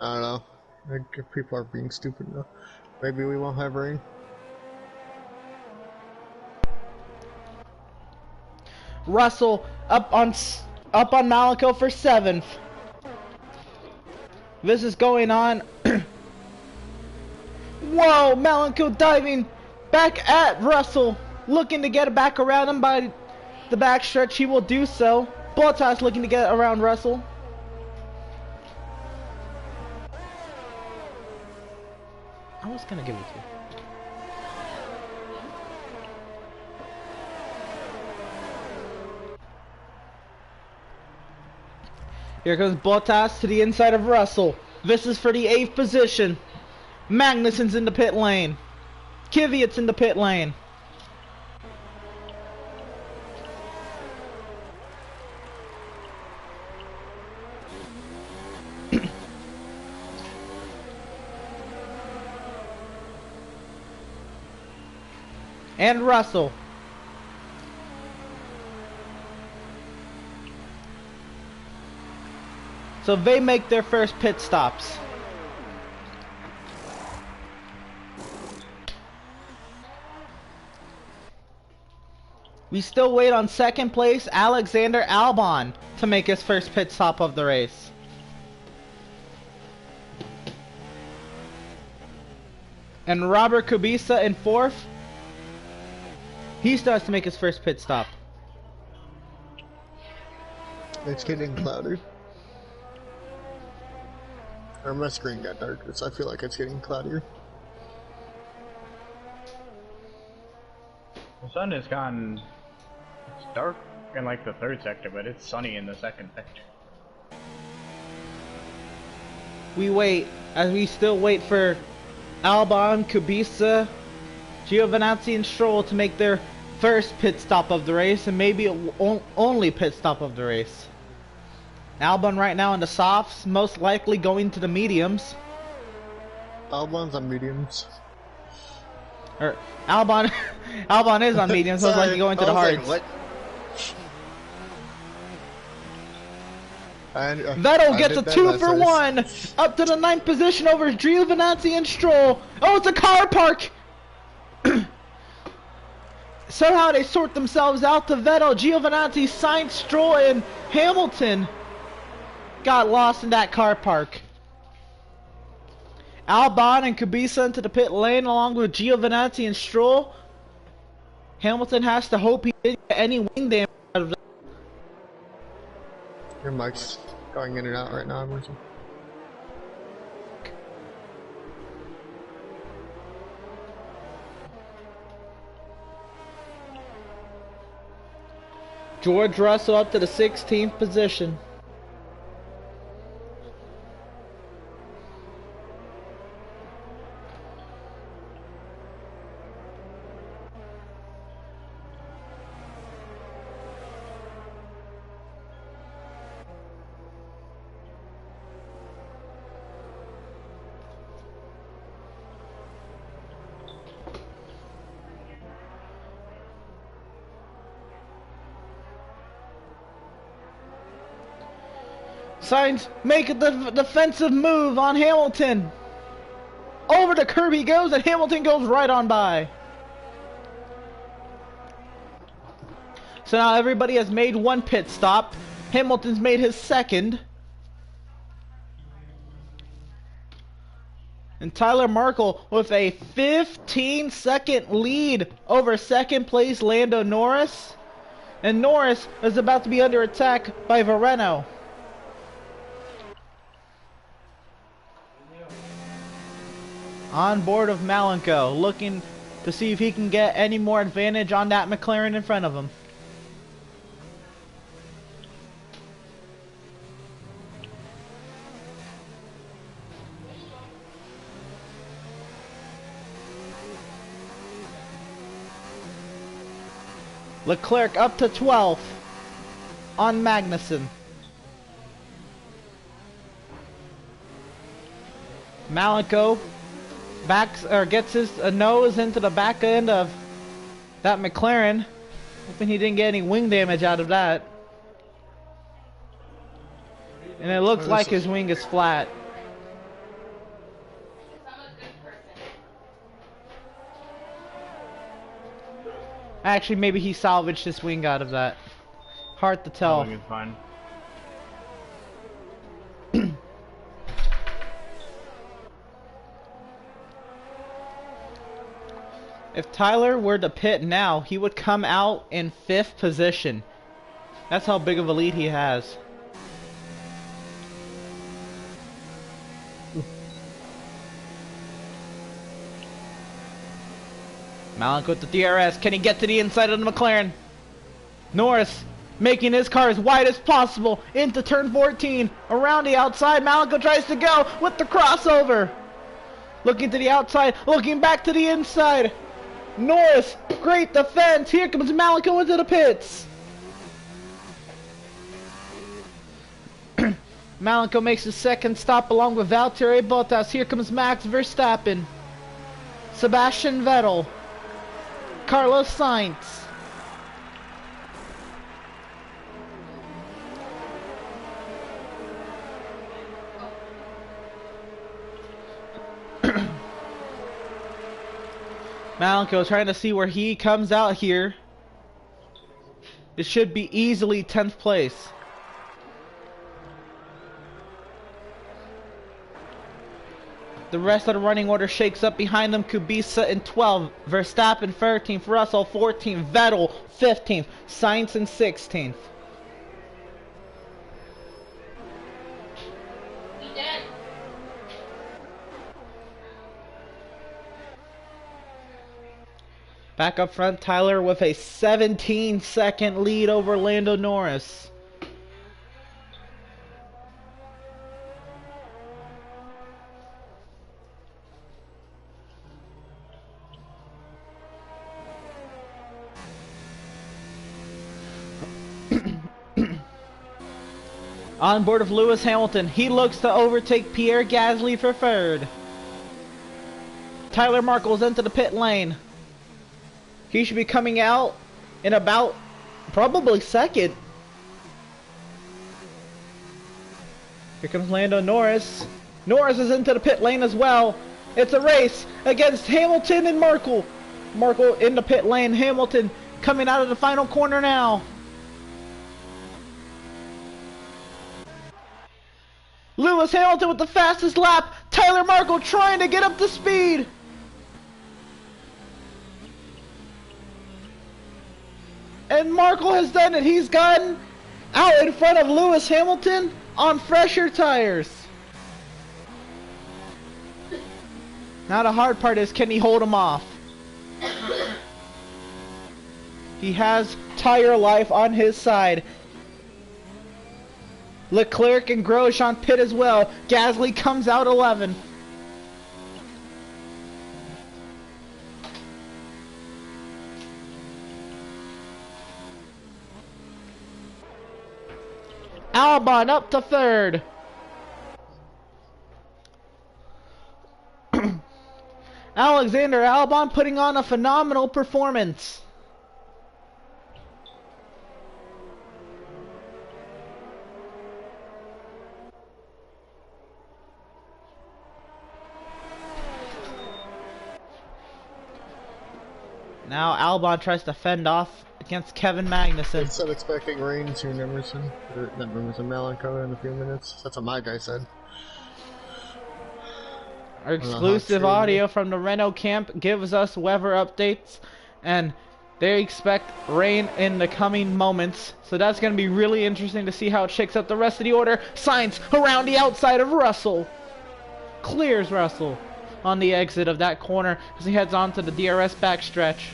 I don't know. I think people are being stupid though. Maybe we won't have rain. Russell up on Malenko for 7th. This is going on. Whoa, Malenko diving back at Russell, looking to get back around him by the backstretch. He will do so. Bottas looking to get around Russell. I was gonna give it to you. Here comes Bottas to the inside of Russell. This is for the 8th position. Magnussen's in the pit lane. Kvyat's in the pit lane. And Russell. So they make their first pit stops. We still wait on second place Alexander Albon to make his first pit stop of the race. And Robert Kubica in 4th. He starts to make his first pit stop. It's getting cloudy. Or my screen got darker, so I feel like it's getting cloudier. The sun has gone. It's dark in like the 3rd sector, but it's sunny in the 2nd sector. We wait, as we still wait for Albon, Kubica, Giovinazzi, and Stroll to make their first pit stop of the race, and maybe only pit stop of the race. Albon right now in the softs, most likely going to the mediums. Albon's on mediums. Or Albon, Albon is on mediums, most likely going to the hards. Like, Vettel gets a 2 for 1, up to the 9th position over Giovinazzi and Stroll. Oh, it's a car park! Somehow they sort themselves out to Vettel, Giovinazzi, Sainz, Stroll, and Hamilton got lost in that car park. Albon and Kubica into the pit lane along with Giovinazzi and Stroll. Hamilton has to hope he didn't get any wing damage out of that. your mic's going in and out right now, Emerson. George Russell up to the 16th position. Sainz make the defensive move on Hamilton. Over the curb he goes, and Hamilton goes right on by. So now everybody has made one pit stop. Hamilton's made his second. And Tyler Markle with a 15-second lead over second place Lando Norris. And Norris is about to be under attack by Vereno. On board of Malenko, looking to see if he can get any more advantage on that McLaren in front of him. Leclerc up to 12th on Magnussen. Malenko gets his nose into the back end of that McLaren, hoping he didn't get any wing damage out of that. And it looks like his wing is flat. Actually, maybe he salvaged his wing out of that. Hard to tell. I think it's fine. If Tyler were to pit now, he would come out in 5th position. That's how big of a lead he has. Malik with the DRS. Can he get to the inside of the McLaren? Norris making his car as wide as possible into turn 14. Around the outside, Malenko tries to go with the crossover. Looking to the outside, looking back to the inside. Norris, great defense. Here comes Malenko into the pits. Malenko makes his second stop along with Valtteri Bottas. Here comes Max Verstappen, Sebastian Vettel, Carlos Sainz. Malenko trying to see where he comes out here. It should be easily 10th place. The rest of the running order shakes up behind them. Kubica in 12th, Verstappen 13th, Russell 14th, Vettel 15th, Sainz in 16th. Back up front, Tyler with a 17-second lead over Lando Norris. On board of Lewis Hamilton, he looks to overtake Pierre Gasly for third. Tyler Markle's into the pit lane. He should be coming out in about probably second. Here comes Lando Norris. Norris is into the pit lane as well. It's a race against Hamilton and Markle. Markle in the pit lane. Hamilton coming out of the final corner now. Lewis Hamilton with the fastest lap. Tyler Markle trying to get up to speed. And Markle has done it. He's gotten out in front of Lewis Hamilton on fresher tires. Now the hard part is, can he hold him off? He has tire life on his side. Leclerc and Grosjean pit as well. Gasly comes out 11. Albon up to third. Alexander Albon putting on a phenomenal performance. Now Albon tries to fend off against Kevin Magnussen. Said expecting rain soon, Emerson. Or not Emerson, Malenko in a few minutes. That's what my guy said. Our exclusive audio from the Renault camp gives us weather updates, and they expect rain in the coming moments. So that's going to be really interesting to see how it shakes up the rest of the order. Sainz around the outside of Russell. Clears Russell on the exit of that corner as he heads on to the DRS backstretch.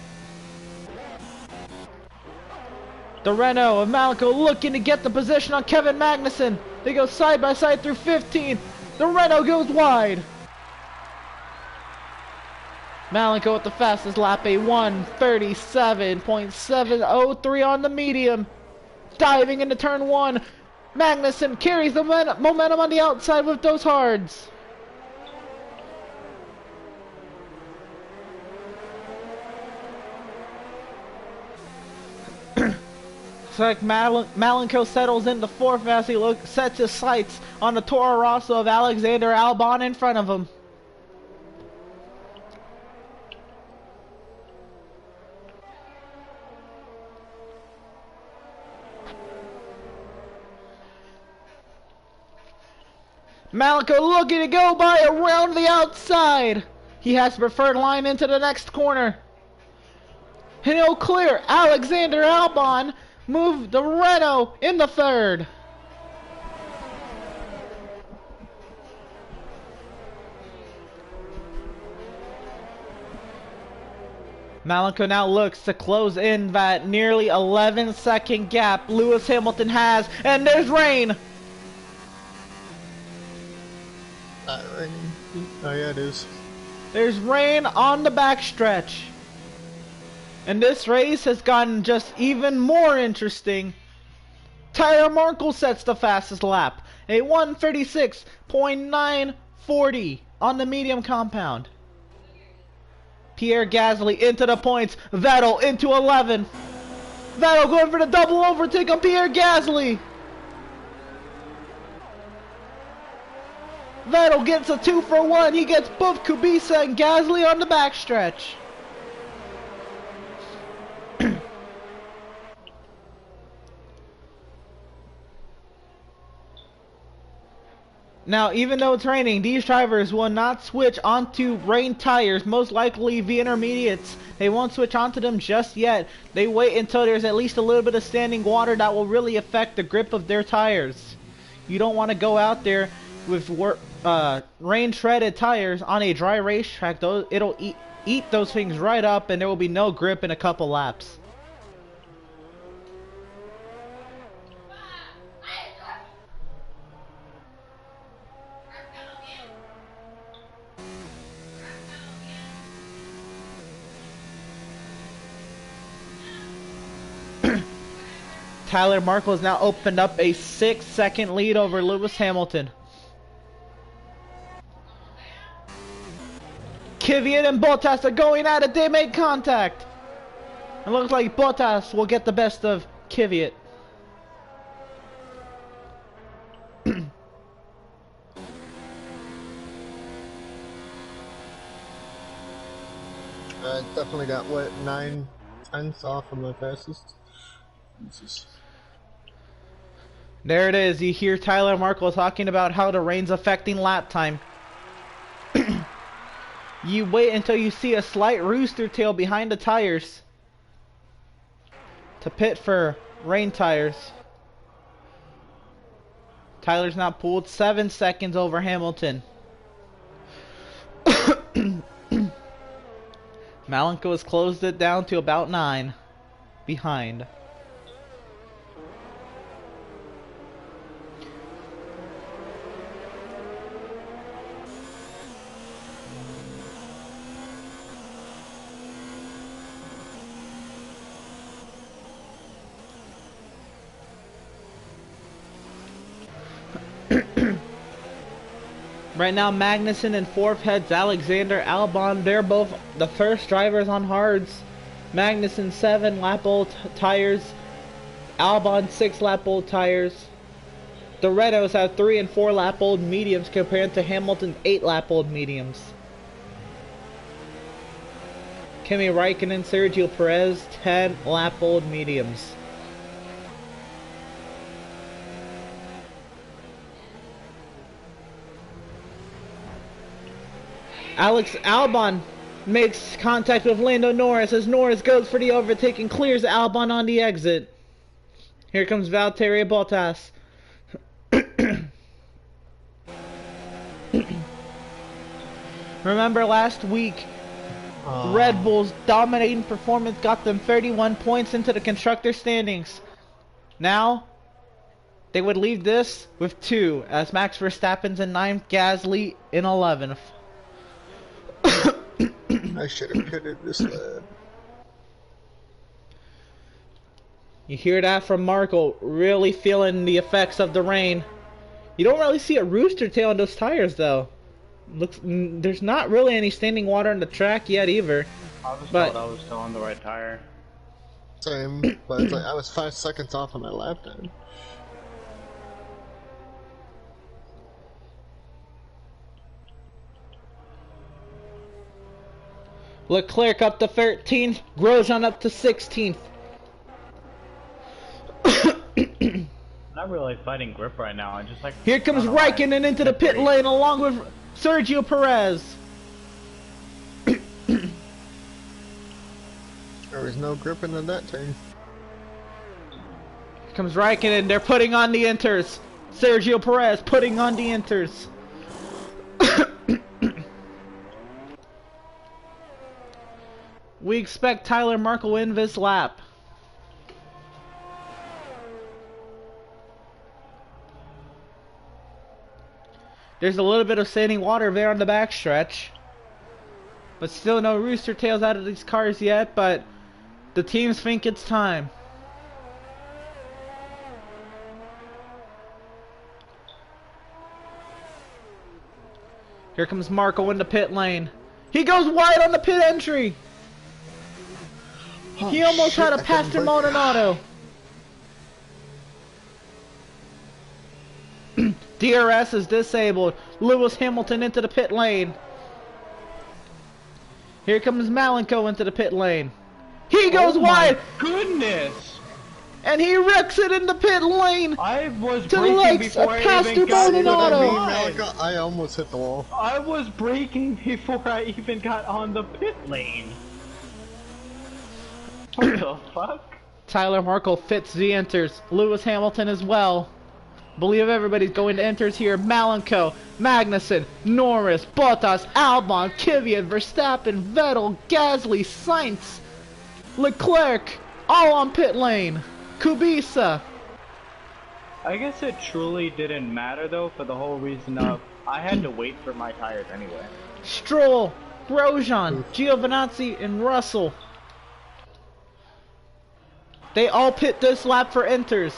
The Renault of Malenko looking to get the position on Kevin Magnussen. They go side by side through 15. The Renault goes wide. Malenko with the fastest lap, a 1:37.703 on the medium. Diving into turn 1. Magnussen carries the momentum on the outside with those hards. Looks like Malenko settles into fourth as he sets his sights on the Toro Rosso of Alexander Albon in front of him. Malenko looking to go by around the outside. He has preferred line into the next corner. And he'll clear Alexander Albon. Move the Renault in the third. Malenko now looks to close in that nearly 11-second gap Lewis Hamilton has, and there's rain! Rain. Oh yeah, it is. There's rain on the backstretch. And this race has gotten just even more interesting. Tyler Markle sets the fastest lap, a 1:36.940 on the medium compound. Pierre Gasly into the points, Vettel into 11th. Vettel going for the double overtake on Pierre Gasly. Vettel gets a 2-for-1. He gets both Kubica and Gasly on the backstretch. Now, even though it's raining, these drivers will not switch onto rain tires, most likely the intermediates. They won't switch onto them just yet. They wait until there's at least a little bit of standing water that will really affect the grip of their tires. You don't want to go out there with rain-shredded tires on a dry racetrack. It'll eat those things right up, and there will be no grip in a couple laps. Tyler Markle has now opened up a 6-second lead over Lewis Hamilton. Kvyat and Bottas are going at it. They make contact. It looks like Bottas will get the best of Kvyat. I definitely got, what, 9/10 off of my fastest? Jesus. There it is. You hear Tyler Markle talking about how the rain's affecting lap time. You wait until you see a slight rooster tail behind the tires to pit for rain tires. Tyler's now pulled 7 seconds over Hamilton. Malenko has closed it down to about 9 behind. Right now, Magnussen in 4th heads Alexander Albon. They're both the first drivers on hards. Magnussen 7 lap old tires. Albon 6 lap old tires. The Renaults have 3 and 4 lap old mediums compared to Hamilton's 8 lap old mediums. Kimi Raikkonen, Sergio Perez 10 lap old mediums. Alex Albon makes contact with Lando Norris as Norris goes for the overtake and clears Albon on the exit. Here comes Valtteri Bottas. Remember last week, Red Bull's dominating performance got them 31 points into the constructor standings. Now, they would leave this with 2 as Max Verstappen's in 9th, Gasly in 11th. I should have pitted this lap. You hear that from Markle, really feeling the effects of the rain. You don't really see a rooster tail on those tires though. There's not really any standing water on the track yet either. I was told I was still on the right tire. Same, but it's like I was 5 seconds off on my lap time. Leclerc up to 13th, Grosjean up to 16th. Not really fighting grip right now. I just like. Here comes Raikkonen into the pit lane along with Sergio Perez. There was no gripping on that turn. Here comes Raikkonen. They're putting on the inters. Sergio Perez putting on the inters. We expect Tyler Markle in this lap. There's a little bit of standing water there on the backstretch. But still no rooster tails out of these cars yet, but the teams think it's time. Here comes Marco in the pit lane. He goes wide on the pit entry. Oh, He almost shit, had a I Pastor couldn't break- Maldonado. DRS is disabled. Lewis Hamilton into the pit lane. Here comes Malenko into the pit lane. He goes wide, Goodness! and he wrecks it in the pit lane. I was To the braking legs before of I Pastor even got to the Maldonado. line. Malachi, I almost hit the wall. I was braking before I even got on the pit lane. What the fuck? Tyler Markle fits the enters. Lewis Hamilton as well. Believe everybody's going to enters here. Malenko, Magnussen, Norris, Bottas, Albon, Kvyat, Verstappen, Vettel, Gasly, Sainz, Leclerc, all on pit lane. Kubica. I guess it truly didn't matter though, for the whole reason of I had to wait for my tires anyway. Stroll, Grosjean, Giovinazzi, and Russell. They all pit this lap for enters.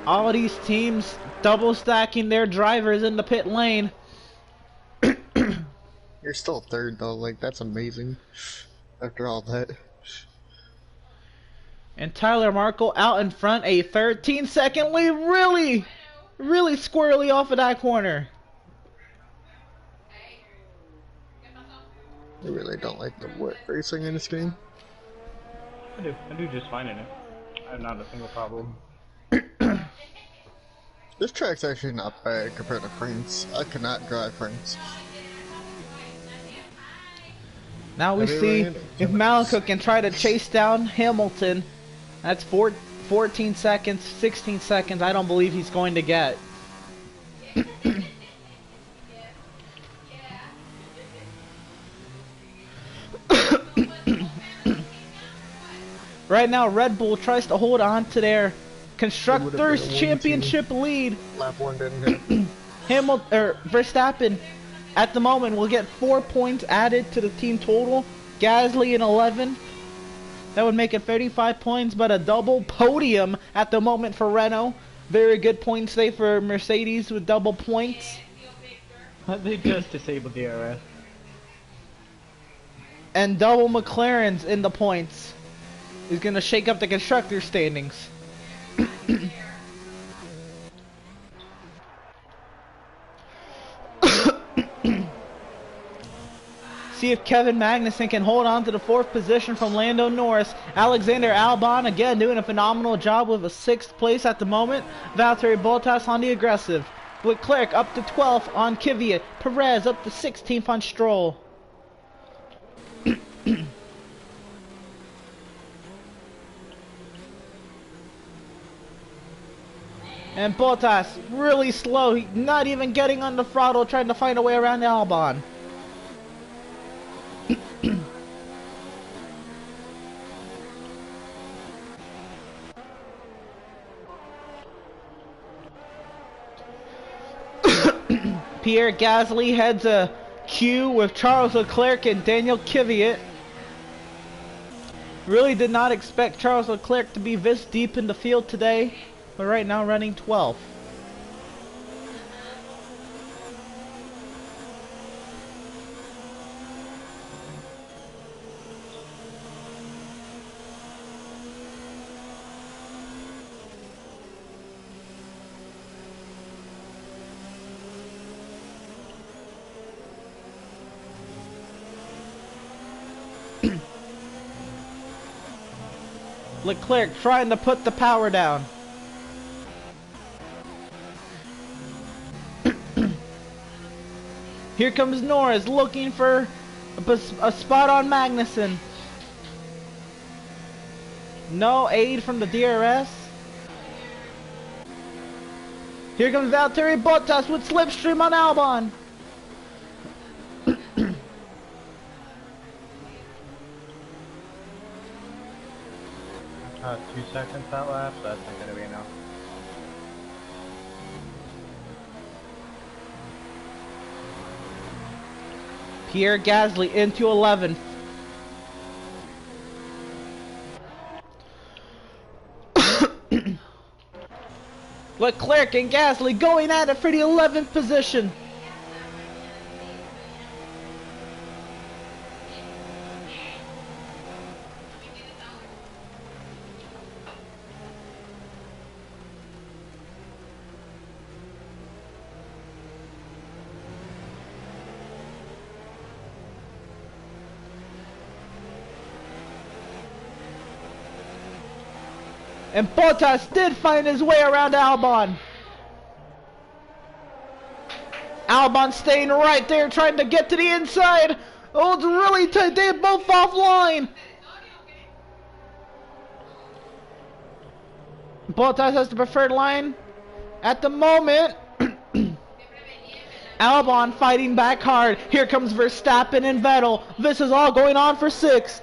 All of these teams double stacking their drivers in the pit lane. You're still third though, like that's amazing. After all that. And Tyler Markle out in front, a 13-second lead. Really squirrely off of that corner. I really don't like the wet racing in this game. I do just fine in it. I have not a single problem. This track's actually not bad compared to France. I cannot drive France. Now we Have you see ran if Malenko can try to chase down Hamilton. That's 14 seconds, 16 seconds. I don't believe he's going to get. Right now, Red Bull tries to hold on to their Constructors' been a 1-2. Championship lead. Lap 1 didn't hit. Verstappen, at the moment, will get 4 points added to the team total. Gasly in 11. That would make it 35 points, but a double podium at the moment for Renault. Very good points day for Mercedes with double points. They just disabled DRS. And double McLaren's in the points. He's going to shake up the constructor standings. See if Kevin Magnussen can hold on to the 4th position from Lando Norris. Alexander Albon again doing a phenomenal job with a 6th place at the moment. Valtteri Bottas on the aggressive. Leclerc up to 12th on Kvyat. Perez up to 16th on Stroll. And Bottas really slow, not even getting on the throttle, trying to find a way around Albon. Pierre Gasly heads a queue with Charles Leclerc and Daniel Kvyat. Really did not expect Charles Leclerc to be this deep in the field today, but right now running 12th. Leclerc trying to put the power down. Here comes Norris looking for a spot on Magnussen. No aid from the DRS. Here comes Valtteri Bottas with slipstream on Albon. 2 seconds that lap, so that's not gonna be enough. Pierre Gasly into 11th. Leclerc and Gasly going at it for the 11th position. And Bottas did find his way around Albon. Albon staying right there, trying to get to the inside. Oh, it's really tight. They're both offline. Bottas has the preferred line at the moment. Albon fighting back hard. Here comes Verstappen and Vettel. This is all going on for 6th.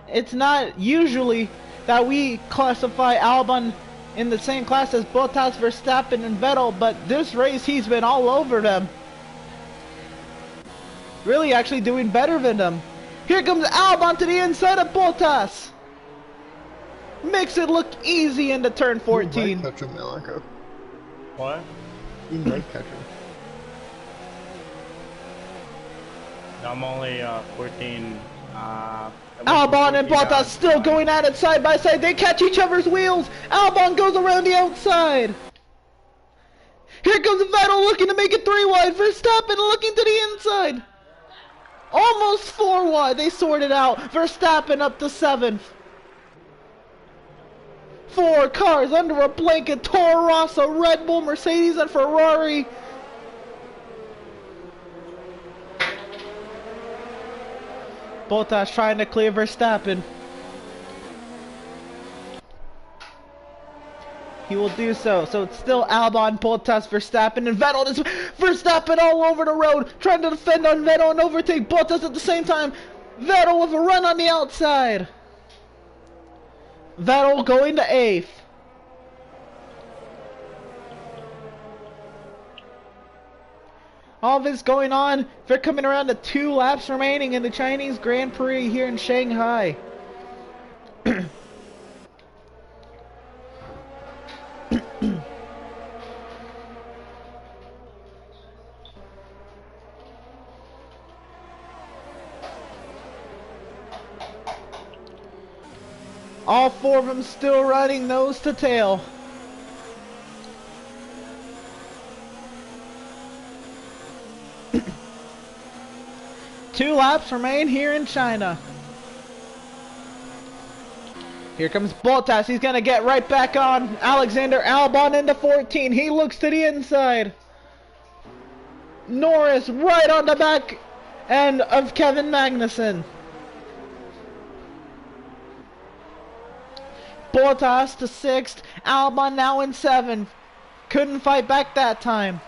It's not usually that we classify Albon in the same class as Bottas, Verstappen, and Vettel, but this race he's been all over them. Really actually doing better than them. Here comes Albon to the inside of Bottas. Makes it look easy into turn 14. You might catch him, Melanco. What? You might catch him. I'm only 14. Albon and Bottas still going at it side by side. They catch each other's wheels. Albon goes around the outside. Here comes Vettel looking to make it 3 wide. Verstappen looking to the inside. Almost 4 wide. They sorted out. Verstappen up to 7th. 4 cars under a blanket. Toro Rosso, Red Bull, Mercedes, and Ferrari. Bottas trying to clear Verstappen. He will do so. So it's still Albon, Bottas, Verstappen, and Vettel. This Verstappen all over the road, trying to defend on Vettel and overtake Bottas at the same time. Vettel with a run on the outside. Vettel going to 8th. All this going on, they're coming around to 2 laps remaining in the Chinese Grand Prix here in Shanghai. All 4 of them still running nose to tail. Two laps remain here in China. Here comes Bottas. He's going to get right back on Alexander Albon into 14. He looks to the inside. Norris right on the back end of Kevin Magnussen. Bottas to 6th. Albon now in 7th. Couldn't fight back that time.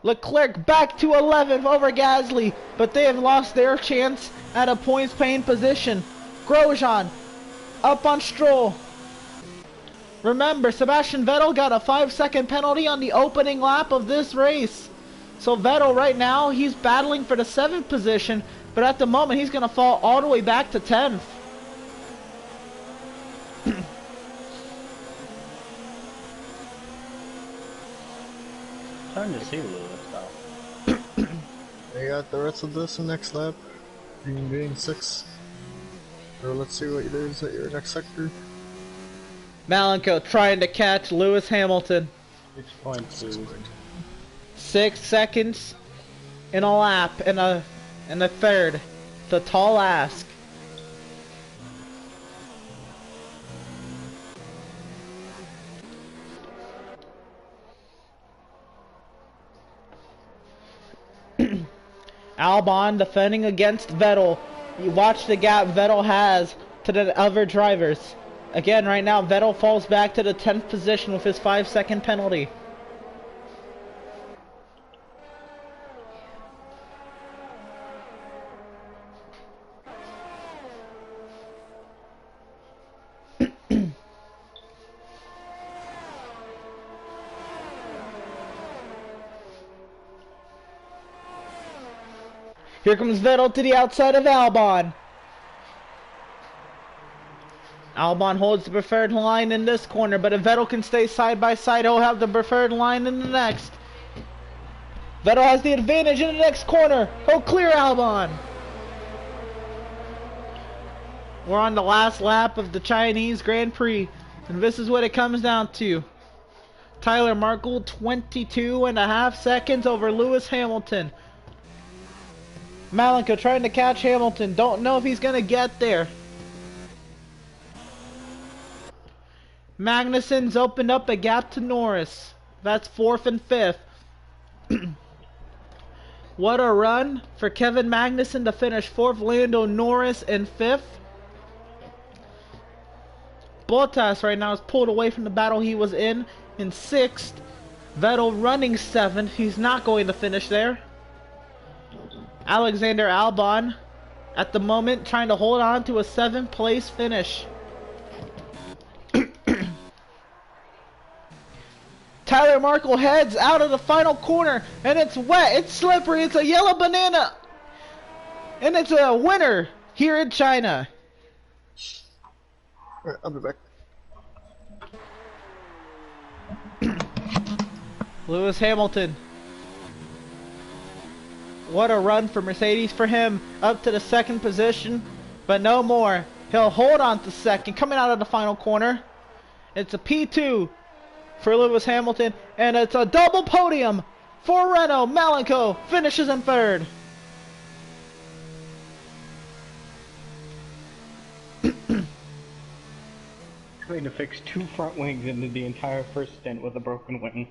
Leclerc back to 11th over Gasly, but they have lost their chance at a points paying position. Grosjean up on Stroll. Remember, Sebastian Vettel got a 5-second penalty on the opening lap of this race. So Vettel right now, he's battling for the 7th position, but at the moment he's going to fall all the way back to 10th. Starting to see Lewis though. They got the rest of this in next lap. Being 6. So let's see what it is at your next sector. Malenko trying to catch Lewis Hamilton. 6.2. 6 seconds in a lap in a third. It's a tall ask. Albon defending against Vettel. You watch the gap Vettel has to the other drivers. Again, right now, Vettel falls back to the 10th position with his 5-second penalty. Here comes Vettel to the outside of Albon. Albon holds the preferred line in this corner, but if Vettel can stay side by side, he'll have the preferred line in the next. Vettel has the advantage in the next corner. He'll clear Albon. We're on the last lap of the Chinese Grand Prix, and this is what it comes down to. Tyler Markle, 22.5 seconds over Lewis Hamilton. Malenko trying to catch Hamilton. Don't know if he's going to get there. Magnussen's opened up a gap to Norris. That's 4th and 5th. What a run for Kevin Magnussen to finish 4th, Lando Norris in 5th. Bottas right now is pulled away from the battle he was in 6th. Vettel running 7th. He's not going to finish there. Alexander Albon at the moment trying to hold on to a 7th place finish. Tyler Markle heads out of the final corner, and it's wet, it's slippery, it's a yellow banana, and it's a winner here in China. Alright, I'll be back. Lewis Hamilton. What a run for Mercedes for him, up to the 2nd position, but no more. He'll hold on to 2nd, coming out of the final corner. It's a P2 for Lewis Hamilton, and it's a double podium for Renault. Malenko finishes in 3rd. Trying to fix 2 front wings into the entire first stint with a broken wing.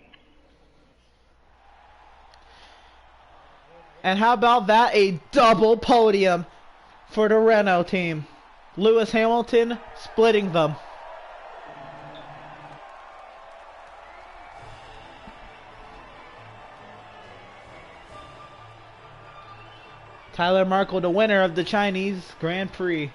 And how about that? A double podium for the Renault team. Lewis Hamilton splitting them. Tyler Markle, the winner of the Chinese Grand Prix.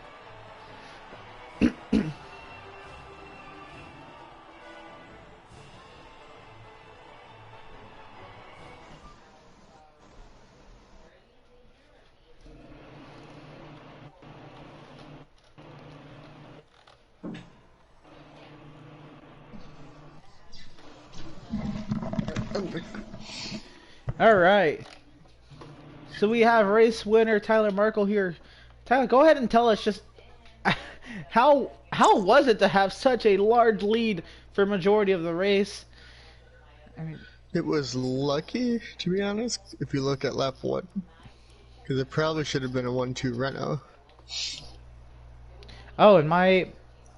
All right. So we have race winner Tyler Markle here. Tyler, go ahead and tell us just how was it to have such a large lead for majority of the race? I mean, It was lucky, to be honest, if you look at lap 1. Because it probably should have been a 1-2 Renault. oh, and my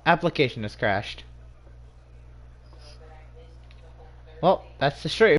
application has crashed. Well, that's the straight.